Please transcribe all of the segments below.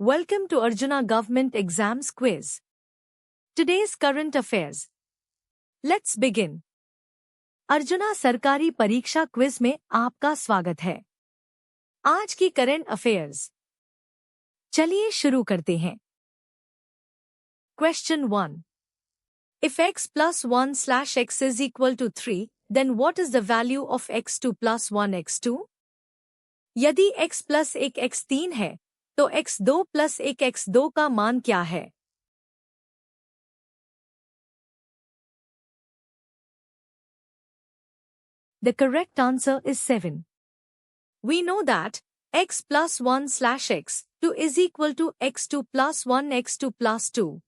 Welcome to Arjuna Government Exams Quiz. Today's current affairs. Let's begin. Arjuna सरकारी परीक्षा quiz में आपका स्वागत है। आज की करंट अफेयर्स। चलिए शुरू करते हैं। Question 1. If x plus 1 slash x is equal to 3, then what is the value of x2 plus 1 x2? यदि x plus 1 x3 है, तो x2 plus 1 x2 का मान क्या है? The correct answer is 7. We know that x plus 1 slash x2 is equal to x2 plus 1 x2 plus 2.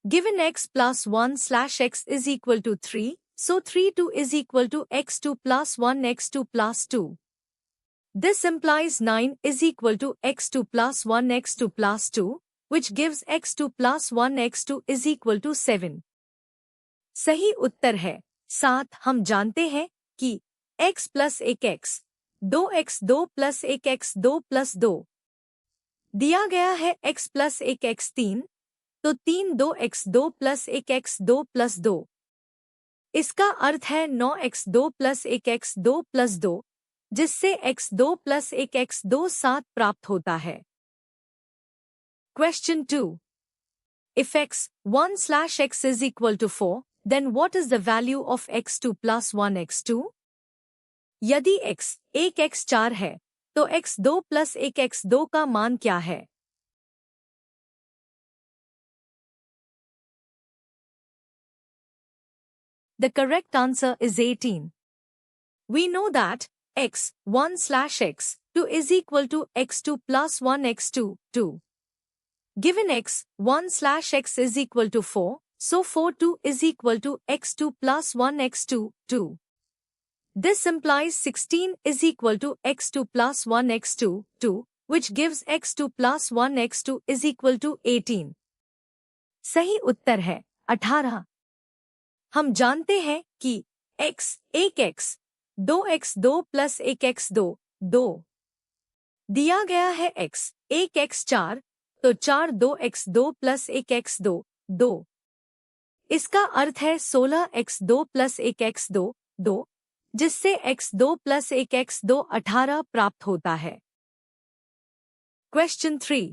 Given x plus 1 slash x is equal to 3, so 3 2 is equal to x2 plus 1 x2 plus 2. This implies 9 is equal to x2 plus 1 x2 plus 2, which gives x2 plus 1 x2 is equal to 7. सही उत्तर है 7। हम जानते हैं कि x plus 1x, 2x2 plus 1x2 plus 2 दिया गया है x plus 1x3, तो 3 2x2 plus 1x2 plus 2। इसका अर्थ है 9x2 plus 1x2 plus 2, जिससे x2 plus 1x2 7 प्राप्त होता है। Question 2. If x1 slash x is equal to 4, then what is the value of x2 plus 1 x2? यदि x 1 x4 है, तो x2 plus 1 x2 का मान क्या है? The correct answer is 18. We know that x1 slash x2 is equal to x2 plus 1 x2, 2. Given x1 slash x is equal to 4, so 4 2 is equal to x2 plus 1 x2, 2. This implies 16 is equal to x2 plus 1 x2, 2, which gives x2 plus 1 x2 is equal to 18. सही उत्तर है 18। हम जानते हैं कि x 1x, 2x2 plus 1x2, 2 दिया गया है x 1 x4, तो 4 2x2 plus 1x2, 2। इसका अर्थ है 16x2 plus 1x2, 2, जिससे x2 plus 1x2 18 प्राप्त होता है। Question 3.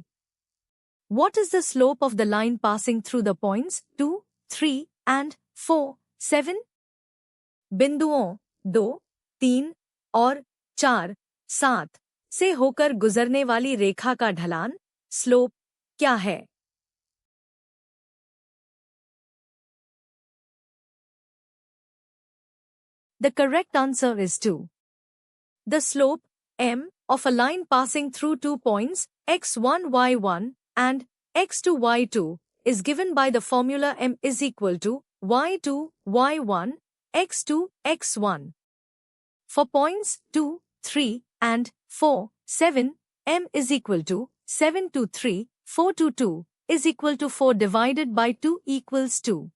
What is the slope of the line passing through the points 2, 3 and 4, 7? बिंदुओं 2, 3 और 4, 7 से होकर गुजरने वाली रेखा का ढलान, स्लोप, क्या है? The correct answer is 2. The slope, m, of a line passing through 2 points, x1, y1, and x2, y2, is given by the formula m is equal to y2, y1, x2, x1. For points 2, 3, and 4, 7, m is equal to 7 to 3, 4 to 2, is equal to 4 divided by 2 equals 2.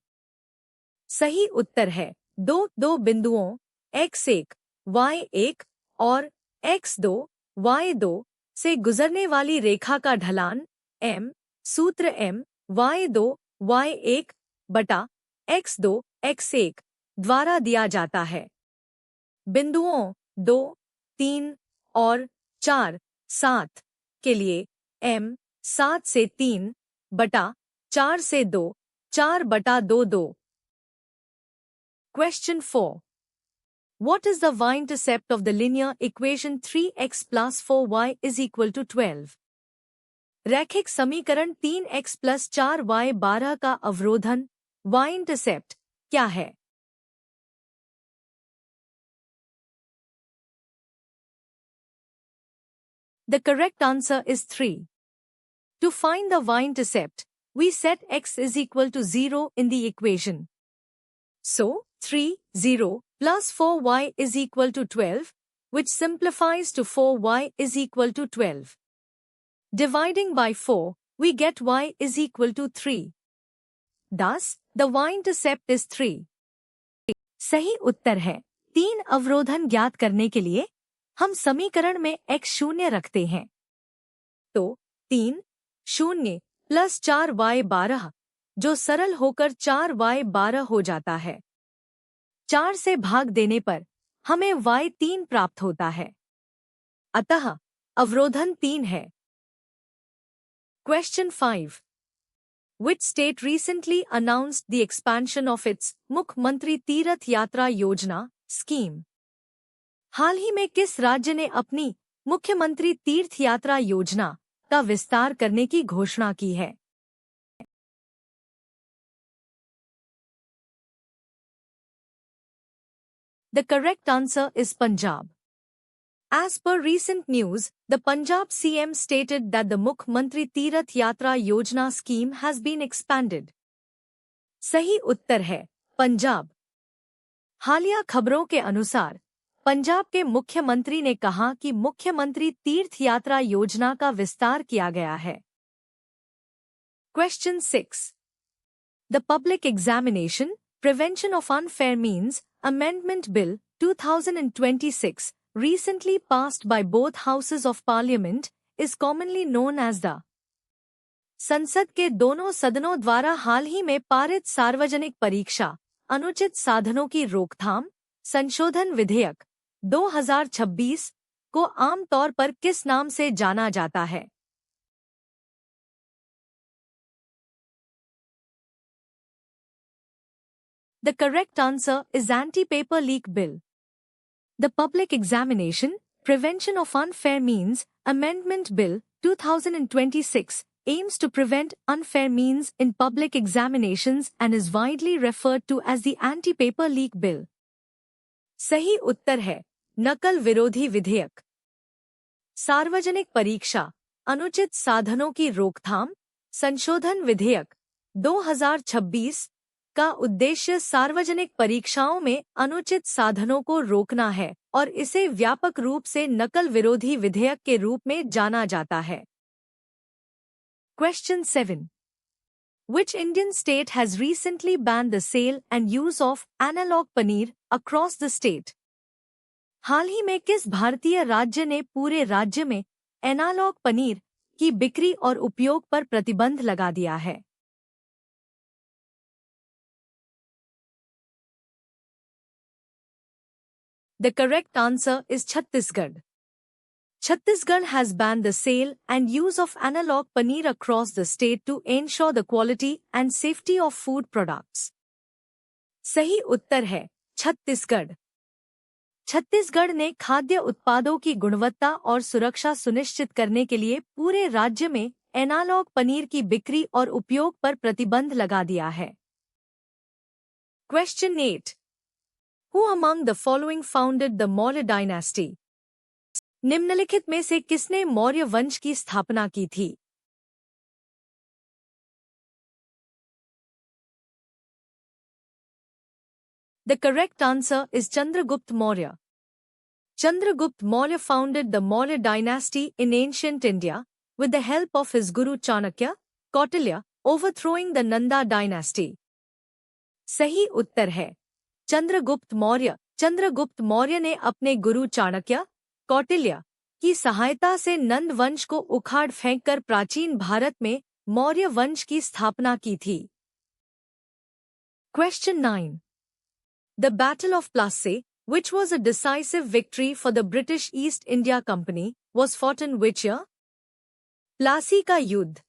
सही उत्तर है दो बिंदुओं x1, y1 और x2, y2 से गुजरने वाली रेखा का ढलान m, सूत्र m, y2, y1 बटा x2, x1 द्वारा दिया जाता है। बिंदुओं 2, 3 और 4, 7 के लिए m 7 से 3 बटा 4 से 2, 4 बटा 2, 2। Question 4. What is the y-intercept of the linear equation 3x plus 4y is equal to 12? रैखिक समीकरण 3x plus 4y 12 का अवरोधन y-intercept क्या है? The correct answer is 3. To find the y-intercept, we set x is equal to 0 in the equation. So, 3, 0 plus 4y is equal to 12, which simplifies to 4y is equal to 12. Dividing by 4, we get y is equal to 3. Thus, the y-intercept is 3. सही उत्तर है 3 अवरोधन ज्ञात करने के लिए हम समीकरण में x शून्य रखते हैं। तो 3 0 प्लस 4y12, जो सरल होकर 4y12 हो जाता है। 4 से भाग देने पर हमें y3 प्राप्त होता है। अतः अवरोधन 3 है। Question 5. Which state recently announced the expansion of its मुख्यमंत्री तीर्थ यात्रा योजना स्कीम? हाल ही में किस राज्य ने अपनी मुख्यमंत्री तीर्थ यात्रा योजना का विस्तार करने की घोषणा की है? The correct answer is Punjab. As per recent news, the Punjab CM stated that the Mukhyamantri Tirath Yatra Yojana scheme has been expanded. सही उत्तर है पंजाब। हालिया खबरों के अनुसार पंजाब के मुख्यमंत्री ने कहा कि मुख्यमंत्री तीर्थ यात्रा योजना का विस्तार किया गया है। Question 6. The Public Examination, Prevention of Unfair Means, Amendment Bill 2026, recently passed by both houses of parliament, is commonly known as the संसद के दोनों सदनों द्वारा हाल ही में पारित सार्वजनिक परीक्षा अनुचित साधनों की रोकथाम संशोधन विधेयक 2026 को आम तौर पर किस नाम से जाना जाता है? The correct answer is Anti-Paper Leak Bill. The Public Examination, Prevention of Unfair Means, Amendment Bill 2026 aims to prevent unfair means in public examinations and is widely referred to as the Anti-Paper Leak Bill. सही उत्तर है नकल विरोधी विधेयक। सार्वजनिक परीक्षा अनुचित साधनों की रोकथाम संशोधन विधेयक 2026 का उद्देश्य सार्वजनिक परीक्षाओं में अनुचित साधनों को रोकना है और इसे व्यापक रूप से नकल विरोधी विधेयक के रूप में जाना जाता है। Question 7. Which Indian state has recently banned the sale and use of analog paneer across the state? हाल ही में किस भारतीय राज्य ने पूरे राज्य में एनालॉग पनीर की बिक्री और उपयोग पर प्रतिबंध लगा दिया है? The correct answer is Chhattisgarh. Chhattisgarh has banned the sale and use of analog paneer across the state to ensure the quality and safety of food products. सही उत्तर है छत्तीसगढ़। छत्तीसगढ़ ने खाद्य उत्पादों की गुणवत्ता और सुरक्षा सुनिश्चित करने के लिए पूरे राज्य में एनालॉग पनीर की बिक्री और उपयोग पर प्रतिबंध लगा दिया है। Question 8. Who among the following founded the Maurya dynasty? निम्नलिखित में से किसने मौर्य वंश की स्थापना की थी? The correct answer is Chandragupta Maurya. Chandragupta Maurya founded the Maurya dynasty in ancient India with the help of his guru Chanakya, Kautilya, overthrowing the Nanda dynasty. सही उत्तर है चंद्रगुप्त मौर्य। चंद्रगुप्त मौर्य ने अपने गुरु चाणक्य, कौटिल्य की सहायता से नंद वंश को उखाड़ फेंककर प्राचीन भारत में मौर्य वंश की स्थापना की थी। Question 9. The Battle of Plassey, which was a decisive victory for the British East India Company, was fought in which year? Plassey का युद्ध,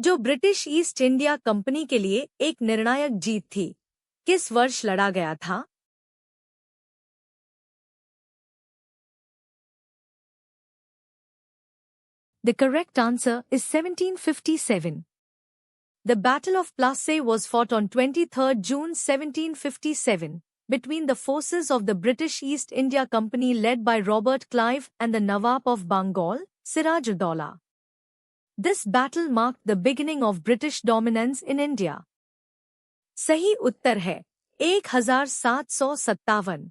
जो ब्रिटिश ईस्ट इंडिया कंपनी के लिए एक निर्णायक जीत थी, किस वर्ष लड़ा गया था? The correct answer is 1757. The Battle of Plassey was fought on 23rd June 1757 between the forces of the British East India Company led by Robert Clive and the Nawab of Bengal, Siraj-ud-Daulah. This battle marked the beginning of British dominance in India. सही उत्तर है 1757।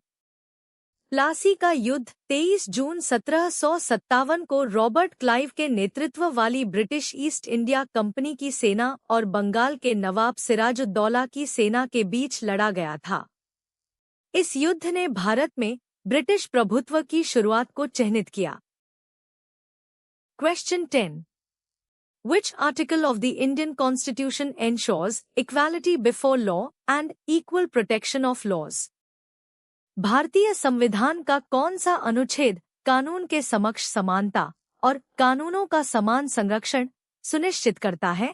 प्लासी का युद्ध 23 जून 1757 को Robert Clive के नेतृत्व वाली British east India company की सेना और बंगाल के नवाब सिराजुद्दौला की सेना के बीच लड़ा गया था। इस युद्ध ने भारत में ब्रिटिश प्रभुत्व की शुरुआत को चिह्नित किया। Question 10. Which article of the Indian Constitution ensures equality before law and equal protection of laws? भारतीय संविधान का कौन सा अनुच्छेद कानून के समक्ष समानता और कानूनों का समान संरक्षण सुनिश्चित करता है?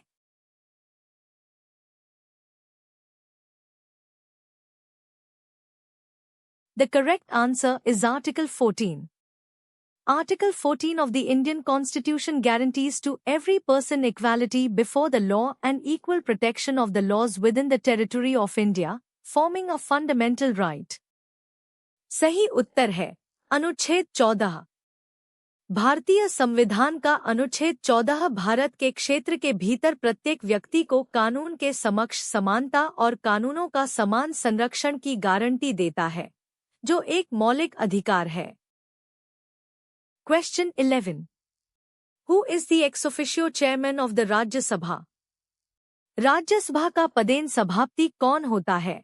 The correct answer is Article 14. Article 14 of the Indian Constitution guarantees to every person equality before the law and equal protection of the laws within the territory of India, forming a fundamental right. सही उत्तर है अनुच्छेद 14। भारतीय संविधान का अनुच्छेद 14 भारत के क्षेत्र के भीतर प्रत्येक व्यक्ति को कानून के समक्ष समानता और कानूनों का समान संरक्षण की गारंटी देता है, जो एक मौलिक अधिकार है। Question 11. Who is the ex officio chairman of the Rajya Sabha? Rajya Sabha का पदेन सभापति कौन होता है?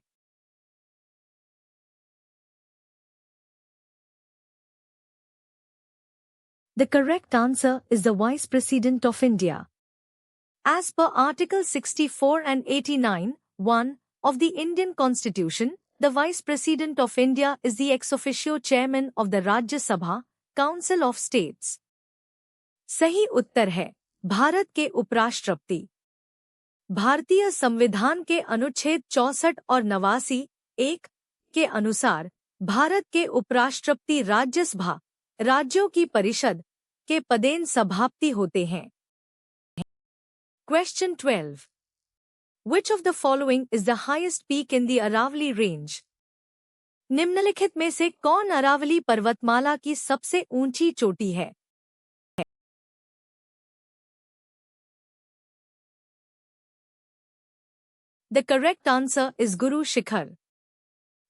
The correct answer is the Vice President of India. As per Article 64 and 89(1) of the Indian Constitution, the Vice President of India is the ex officio chairman of the Rajya Sabha, Council of States. सही उत्तर है भारत के उपराष्ट्रपति। भारतीय संविधान के अनुच्छेद 64 और 89(1) के अनुसार भारत के उपराष्ट्रपति राज्यसभा, राज्यों की परिषद के पदेन सभापति होते हैं। Question 12. Which of the following is the highest peak in the Aravalli Range? निम्नलिखित में से कौन अरावली पर्वतमाला की सबसे ऊंची चोटी है? The correct answer is Guru Shikhar.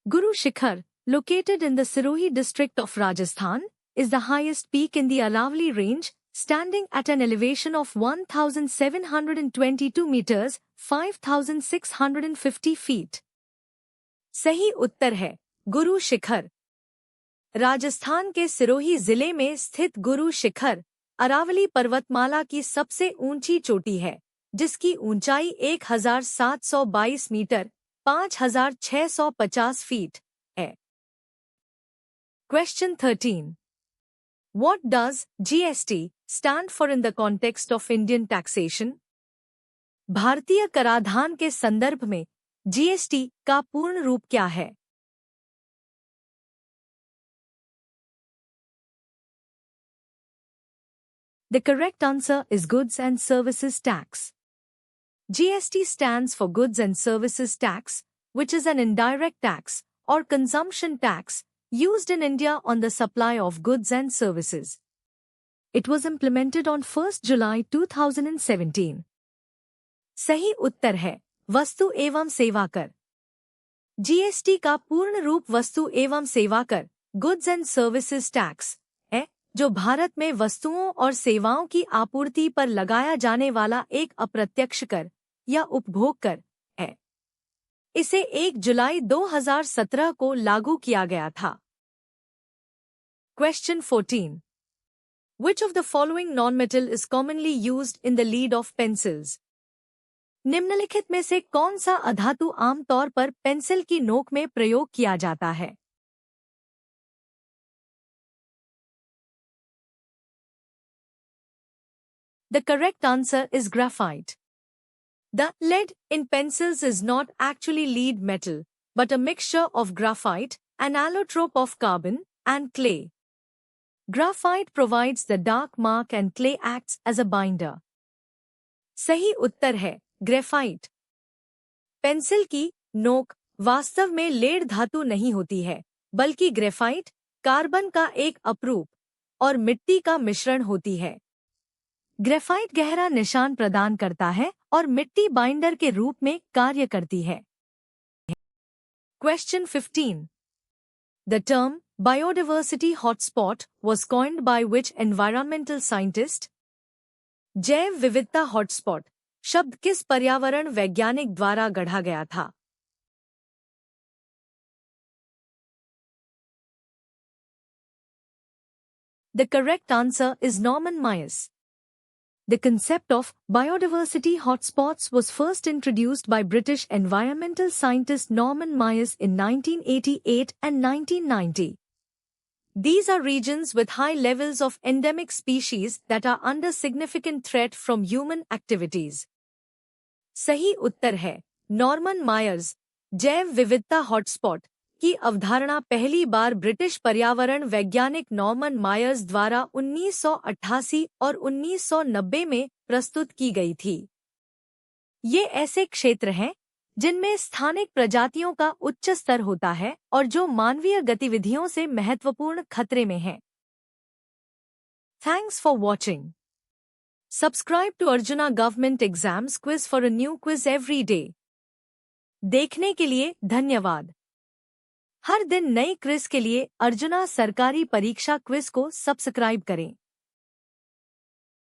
Guru Shikhar, located in the Sirohi district of Rajasthan, is the highest peak in the Aravalli Range, standing at an elevation of 1,722 meters, 5,650 feet. सही उत्तर है गुरु शिखर। राजस्थान के सिरोही जिले में स्थित गुरु शिखर अरावली पर्वतमाला की सबसे ऊंची चोटी है, जिसकी ऊंचाई 1,722 मीटर 5,650 फीट है। Question 13. What does GST stand for in the context of Indian taxation? भारतीय कराधान के संदर्भ में GST का पूर्ण रूप क्या है? The correct answer is Goods and Services Tax. GST stands for Goods and Services Tax, which is an indirect tax or consumption tax used in India on the supply of goods and services. It was implemented on 1st July 2017. सही उत्तर है वस्तु एवं सेवा कर। GST का पूर्ण रूप वस्तु एवं सेवा कर, Goods and Services Tax है, जो भारत में वस्तुओं और सेवाओं की आपूर्ति पर लगाया जाने वाला एक अप्रत्यक्ष कर या उपभोग कर है। इसे 1 जुलाई 2017 को लागू किया गया था। Question 14. Which of the following non-metal is commonly used in the lead of pencils? निम्नलिखित में से कौन सा अधातु आमतौर पर पेंसिल की नोक में प्रयोग किया जाता है? The correct answer is graphite. The lead in pencils is not actually lead metal, but a mixture of graphite, an allotrope of carbon, and clay. Graphite provides the dark mark and clay acts as a binder. सही उत्तर है graphite. Pencil की नोक वास्तव में lead धातु नहीं होती है, बल्कि ग्रेफाइट, कार्बन का एक अपरूप और मिट्टी का मिश्रण होती है। ग्रेफाइट गहरा निशान प्रदान करता है और मिट्टी बाइंडर के रूप में कार्य करती है। Question 15. The term biodiversity hotspot was coined by which environmental scientist? जैव विविधता हॉटस्पॉट शब्द किस पर्यावरण वैज्ञानिक द्वारा गढ़ा गया था? The correct answer is Norman Myers. The concept of biodiversity hotspots was first introduced by British environmental scientist Norman Myers in 1988 and 1990. These are regions with high levels of endemic species that are under significant threat from human activities. सही उत्तर है Norman Myers. जैव विविधता hotspot की अवधारणा पहली बार British पर्यावरण वैज्ञानिक Norman Myers द्वारा 1988 और 1990 में प्रस्तुत की गई थी। ये ऐसे क्षेत्र हैं जिनमें स्थानिक प्रजातियों का उच्च स्तर होता है और जो मानवीय गतिविधियों से महत्वपूर्ण खतरे में हैं। Thanks for watching. Subscribe to Arjuna government exams quiz for a new quiz every day. देखने के लिए धन्यवाद। हर दिन नई क्विज के लिए अर्जुना सरकारी परीक्षा क्विज को सब्सक्राइब करें।